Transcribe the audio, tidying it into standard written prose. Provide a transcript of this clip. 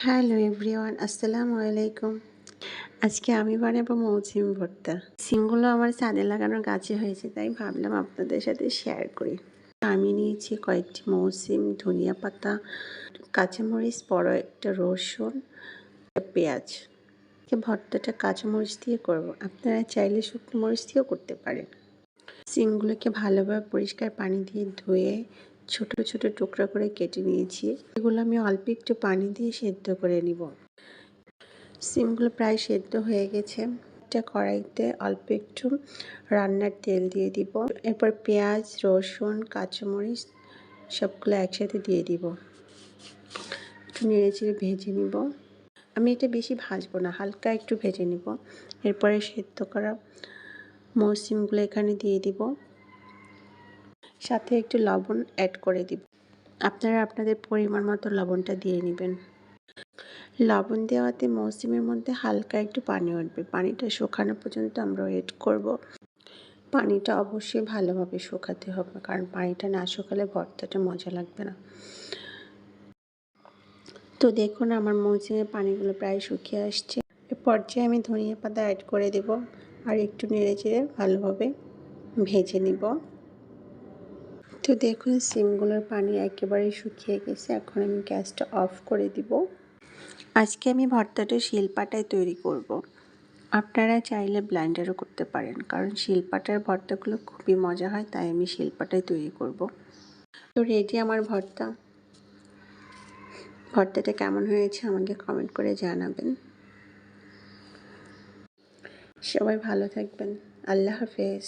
Hello everyone, আসসালামু আলাইকুম। আজকে আমি বানাবো মৌসিম ভর্তা। সিমগুলো আমার ছাদে লাগানোর গাছে হয়েছে, তাই ভাবলাম আপনাদের সাথে শেয়ার করি। আমি নিয়েছি কয়েকটি মৌসিম, ধনিয়া পাতা, কাঁচামরিচ, বড় একটা রসুন, পেঁয়াজ। ভর্তাটা কাঁচামরিচ দিয়ে করব। আপনারা চাইলে শুকনো মরিচ দিয়েও করতে পারেন। সিমগুলোকে ভালোভাবে পরিষ্কার পানি দিয়ে ধুয়ে ছোট ছোট টুকরা করে কেটে নিয়েছি। এগুলো আমি অল্প একটু পানি দিয়ে সেদ্ধ করে নিব। সিমগুলো প্রায় সেদ্ধ হয়ে গেছে। একটা কড়াইতে অল্প একটু রান্নার তেল দিয়ে দিব। এরপর পেঁয়াজ, রসুন, কাঁচামরিচ সবগুলো একসাথে দিয়ে দিব। একটু নেড়েচেড়ে ভেজে নিব। আমি এটা বেশি ভাজবো না, হালকা একটু ভেজে নিব। এরপরে সেদ্ধ করা মৌসিমগুলো এখানে দিয়ে দিব। সাথে একটু লবণ অ্যাড করে দিব। আপনারা আপনাদের পরিমাণ মতো লবণটা দিয়ে নেবেন। লবণ দেওয়াতে মৌসুমের মধ্যে হালকা একটু পানি উঠবে। পানিটা শুকানো পর্যন্ত আমরা ওয়েট করব। পানিটা অবশ্যই ভালোভাবে শুকাতে হবে, কারণ পানিটা না শুকালে ভর্তাটা মজা লাগবে না। তো দেখুন আমার মৌসুমের পানিগুলো প্রায় শুকিয়ে আসছে। এ পর্যায়ে আমি ধনিয়া পাতা অ্যাড করে দেব আর একটু নেড়ে চেড়ে ভালোভাবে ভেজে নিব। তো দেখুন সিমগুলোর পানি একেবারে শুকিয়ে গেছে। এখন আমি গ্যাসটা অফ করে দিব। আজকে আমি ভর্তাটা শিলপাটায় তৈরি করব। আপনারা চাইলে ব্লেন্ডারও করতে পারেন, কারণ শিলপাটার ভর্তাগুলো খুবই মজা হয়, তাই আমি শিলপাটায় তৈরি করব। তো রেডি আমার ভর্তা। ভর্তাটা কেমন হয়েছে আমাকে কমেন্ট করে জানাবেন। সবাই ভালো থাকবেন। আল্লাহ হাফেজ।